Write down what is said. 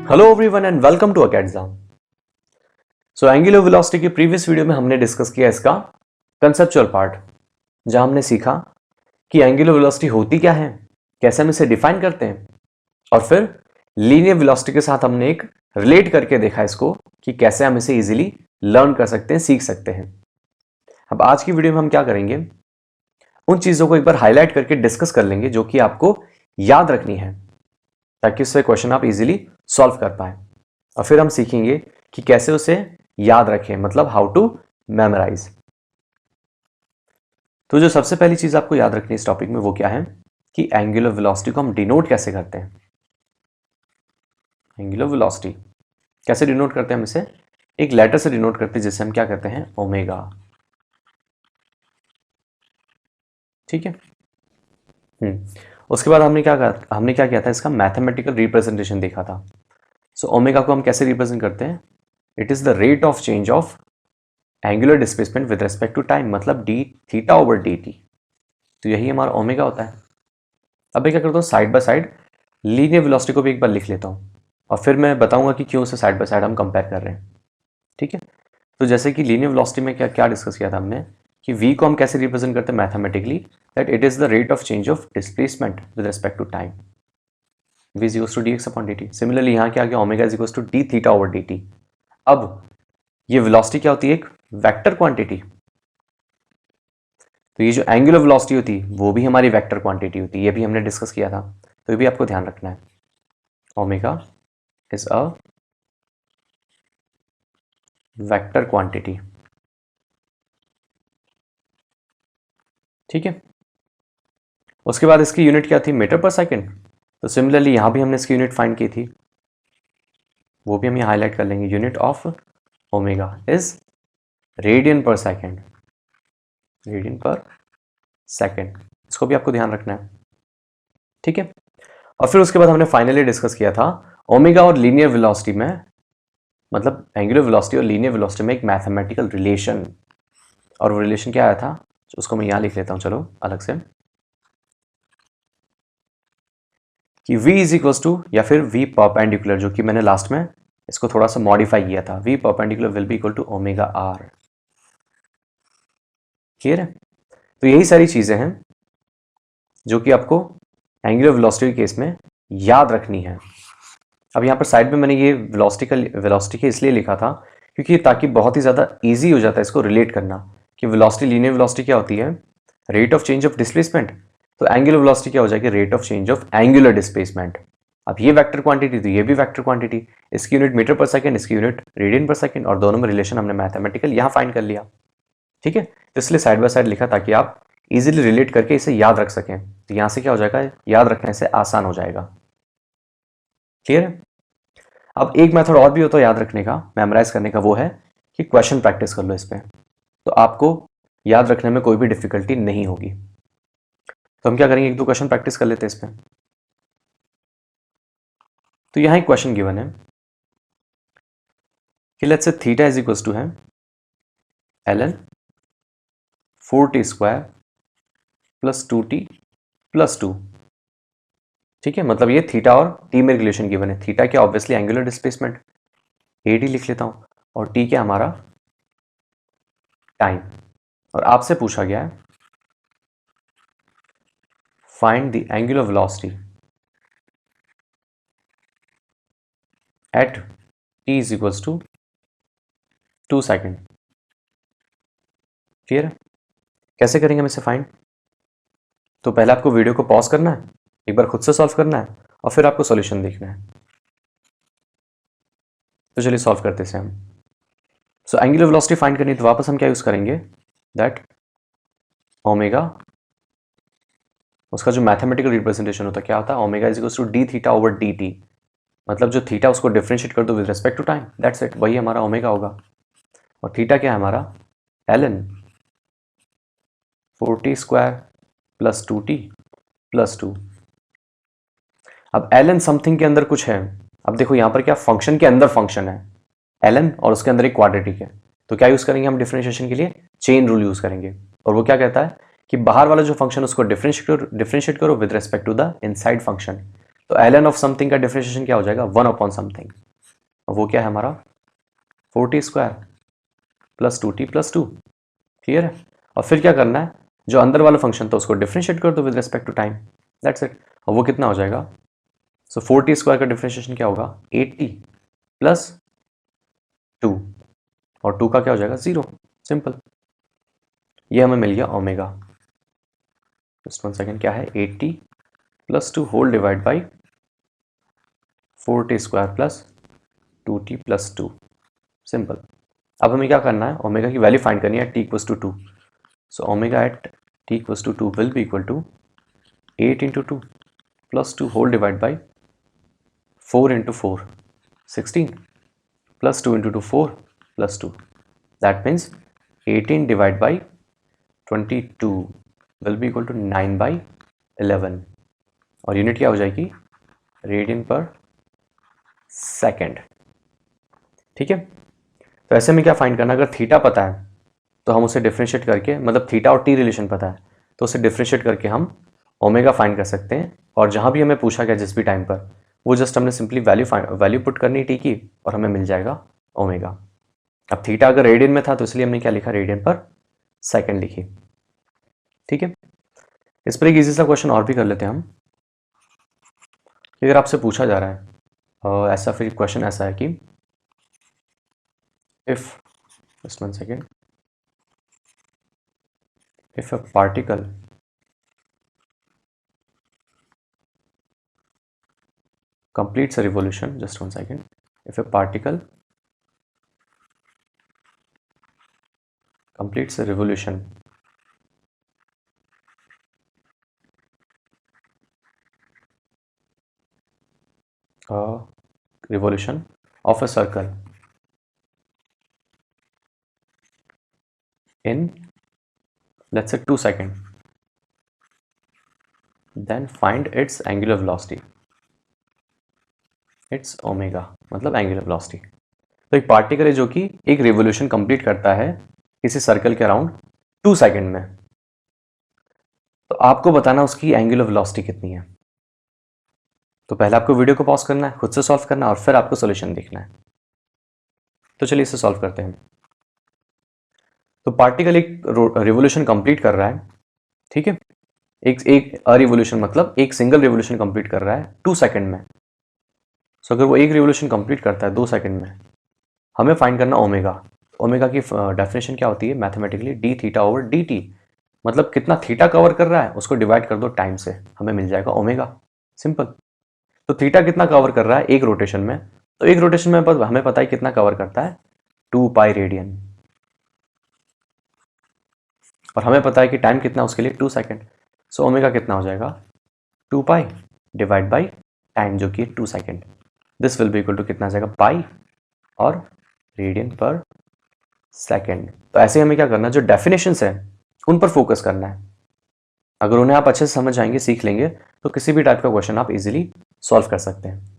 Hello everyone and welcome to Acadzam. So angular velocity की previous video में हमने discuss किया इसका कंसेप्चुअल पार्ट, जहां हमने सीखा कि एंगुलर वेलोसिटी होती क्या है, कैसे हम इसे डिफाइन करते हैं, और फिर लीनियर वेलोसिटी के साथ हमने एक रिलेट करके देखा इसको कि कैसे हम इसे इजीली लर्न कर सकते हैं, सीख सकते हैं। अब आज की वीडियो में हम क्या करेंगे, उन चीजों को एक बार हाईलाइट करके डिस्कस कर लेंगे जो कि आपको याद रखनी है, ताकि उससे क्वेश्चन आप इजीली सॉल्व कर पाए। और फिर हम सीखेंगे कि कैसे उसे याद रखें, मतलब हाउ टू मेमोराइज। तो जो सबसे पहली चीज आपको याद रखनी है इस टॉपिक में वो क्या है कि एंगुलर वेलोसिटी को हम डिनोट कैसे करते हैं। एंगुलर वेलोसिटी कैसे डिनोट करते हैं, हम इसे एक लेटर से डिनोट करते हैं जिसे हम क्या कहते हैं, ओमेगा। ठीक है। उसके बाद हमने क्या किया था, इसका मैथमेटिकल रिप्रेजेंटेशन देखा था। सो ओमेगा को हम कैसे रिप्रेजेंट करते हैं, it is the rate of change of angular displacement with respect to time, मतलब d theta over d t. तो यही हमारा ओमेगा होता है। अब मैं क्या करता हूँ, side by side linear velocity को भी एक बार लिख लेता हूँ और फिर मैं बताऊंगा कि क्यों उसे साइड बाय साइड हम कंपेयर कर रहे हैं। ठीक है। तो जैसे कि लीनियर वेलोसिटी में क्या क्या डिस्कस किया था हमने कि v को हम कैसे रिप्रेजेंट करते हैं mathematically, that it is the rate of change of displacement with respect to time, v is equals to dx upon dt। Similarly यहाँ क्या आ गया, omega is equals to d theta over dt। अब ये velocity क्या होती है, एक वेक्टर क्वांटिटी। तो ये जो एंगुलर वेलोसिटी होती है वो भी हमारी वेक्टर क्वांटिटी होती है, ये भी हमने डिस्कस किया था, तो ये भी आपको ध्यान रखना है। Omega is a vector quantity. ठीक है। उसके बाद इसकी यूनिट क्या थी, मीटर पर सेकेंड। तो सिमिलरली यहां भी हमने इसकी यूनिट फाइंड की थी, वो भी हम यहाँ हाईलाइट कर लेंगे। Unit of omega is radian पर सेकेंड, रेडियन पर सेकेंड। इसको भी आपको ध्यान रखना है। ठीक है। और फिर उसके बाद हमने फाइनली डिस्कस किया था ओमेगा और लीनियर वेलोसिटी में, मतलब एंगुलर वेलोसिटी और लीनियर वेलोसिटी में एक मैथमेटिकल रिलेशन। और वो रिलेशन क्या आया था, उसको मैं यहाँ लिख लेता हूँ चलो अलग से, कि v इज इक्वल्स टू, या फिर v परपेंडिकुलर, जो कि मैंने लास्ट में इसको थोड़ा सा मॉडिफाई किया था, v perpendicular will be equal to omega r। Clear है। तो यही सारी चीजें हैं जो कि आपको एंगुलर वेलोसिटी के केस में याद रखनी है। अब यहाँ पर साइड में मैंने ये वेलोसिटी के इसलिए लिखा था क्योंकि ताकि बहुत ही ज़्यादा ईजी हो जाता है इसको रिलेट करना कि वेलोसिटी, लीनियर वेलोसिटी क्या होती है, rate of change of displacement. तो एंगुलर वेलोसिटी क्या हो जाएगी, rate of change of angular displacement. अब ये वेक्टर क्वांटिटी, तो ये भी वेक्टर क्वांटिटी, इसकी यूनिट मीटर पर सेकंड, इसकी यूनिट रेडियन पर सेकंड, और दोनों में रिलेशन हमने मैथमेटिकल यहाँ फाइंड कर लिया। ठीक है। तो इसलिए साइड बाय साइड लिखा ताकि आप इजीली रिलेट करके इसे याद रख सकें। तो यहाँ से क्या हो जाएगा, याद रखने से आसान हो जाएगा। क्लियर है। अब एक मेथड और भी होता है याद रखने का, मेमोराइज करने का, वो है कि क्वेश्चन प्रैक्टिस कर लो इस पे, तो आपको याद रखने में कोई भी डिफिकल्टी नहीं होगी। तो हम क्या करेंगे, एक दो क्वेश्चन प्रैक्टिस कर लेते हैं इस पे। तो यहां एक क्वेश्चन गिवन है कि let's say theta is equals to है ln 4t square plus 2t plus 2। ठीक है, मतलब ये थीटा और टी में रिलेशन गिवन है। थीटा क्या, ऑब्वियसली एंगुलर डिस्प्लेसमेंट, एडी लिख लेता हूं, और टी क्या हमारा टाइम। और आपसे पूछा गया है find the angular velocity at t is equals to 2 second. Clear है। कैसे करेंगे हम इसे फाइंड, तो पहले आपको वीडियो को पॉज करना है, एक बार खुद से सॉल्व करना है, और फिर आपको सॉल्यूशन देखना है। तो चलिए सॉल्व करते हैं हम। सो एंगुलर वेलोसिटी फाइंड करनी है, तो वापस हम क्या यूज करेंगे, दैट ओमेगा, उसका जो मैथमेटिकल रिप्रेजेंटेशन होता है क्या होता है, omega is equals to d theta over d t, मतलब जो थीटा उसको डिफरेंशिएट कर दो with respect to time, that's it, वही हमारा ओमेगा होगा। और थीटा क्या है हमारा, ln 4t square plus 2t plus 2। अब ln समथिंग के अंदर कुछ है, अब देखो यहां पर क्या फंक्शन के अंदर फंक्शन है ln, और उसके अंदर एक क्वाड्रेटिक है, तो क्या यूज करेंगे हम डिफरेंशिएशन के लिए, चेन रूल यूज करेंगे। और वो क्या कहता है कि बाहर वाला जो फंक्शन उसको डिफरेंशिएट करो with respect to the inside function, तो ln ऑफ समथिंग का डिफरेंशिएशन क्या हो जाएगा, 1 अपॉन समथिंग, और वो क्या है हमारा 4t square plus 2t plus 2। Clear है। और फिर क्या करना है, जो अंदर वाला फंक्शन था उसको डिफरेंशिएट कर दो with respect to time, that's it. और वो कितना हो जाएगा, सो 4t स्क्वायर का डिफरेंशिएशन क्या होगा 8t प्लस 2, और 2 का क्या हो जाएगा 0, सिंपल। ये हमें मिल गया ओमेगा। जस्ट 1 सेकेंड, क्या है 8t plus 2 whole divide by 4t square plus 2t plus 2, simple. अब हमें क्या करना है, ओमेगा की वैल्यू फाइंड करनी है t equals to 2। So omega at t equals to 2 will be equal to 8 into 2 plus 2 whole divide by 4 into 4 16 plus 2 into 2 4 plus 2, that means 18 divide by 22 will be equal to 9 by 11, और unit क्या हो जाएगी radian पर second. ठीक है। तो ऐसे में क्या फाइंड करना, अगर थीटा पता है तो हम उसे डिफरेंशिएट करके, मतलब थीटा और टी रिलेशन पता है तो उसे डिफरेंशिएट करके हम ओमेगा फाइंड कर सकते हैं। और जहाँ भी हमें पूछा गया जिस भी टाइम पर, वो जस्ट हमने सिंपली वैल्यू पुट करनी टी की और हमें मिल जाएगा ओमेगा। अब थीटा अगर रेडियन में था तो इसलिए हमने क्या लिखा, रेडियन पर सेकेंड लिखी। ठीक है। इस पर एक इजी सा क्वेश्चन और भी कर लेते हैं हम। अगर आपसे पूछा जा रहा है ऐसा, फिर क्वेश्चन ऐसा है कि if, just 1 second, if a particle completes a revolution, just 1 second, if a particle completes a revolution of a circle in, let's say 2 seconds, then find its angular velocity, its omega, मतलब angular velocity। तो एक particle है जो कि एक revolution complete करता है किसी सर्कल के अराउंड 2 सेकंड में, तो आपको बताना उसकी एंगुलर वेलोसिटी कितनी है। तो पहले आपको वीडियो को पॉज करना है, खुद से सॉल्व करना है, और फिर आपको सॉल्यूशन देखना है। तो चलिए इसे सॉल्व करते हैं। तो पार्टिकल एक रिवोल्यूशन कंप्लीट कर रहा है, ठीक है, एक रिवोल्यूशन मतलब एक सिंगल रिवोल्यूशन कंप्लीट कर रहा है 2 सेकंड में। सो अगर वो एक रिवोल्यूशन कंप्लीट करता है 2 सेकंड में, हमें फाइंड करना ओमेगा। ओमेगा की डेफिनेशन क्या होती है mathematically, D theta over d t, मतलब कितना थीटा कवर कर रहा है उसको डिवाइड कर दो टाइम से, हमें मिल जाएगा ओमेगा, सिंपल। तो थीटा कितना कवर कर रहा है एक रोटेशन में, तो एक रोटेशन में हमें पता है कितना कवर करता है 2 पाई रेडियन, और हमें पता है कि टाइम कितना उसके लिए 2 सेकंड। सो ओमेगा कितना हो जाएगा 2 पाई डिवाइड बाई टाइम जो कि 2 second, this will be equal to कितना आ जाएगा पाई और रेडियन पर सेकंड। तो ऐसे हमें क्या करना है, जो डेफिनेशंस है उन पर फोकस करना है। अगर उन्हें आप अच्छे से समझ आएंगे, सीख लेंगे, तो किसी भी टाइप का क्वेश्चन आप इजीली सॉल्व कर सकते हैं।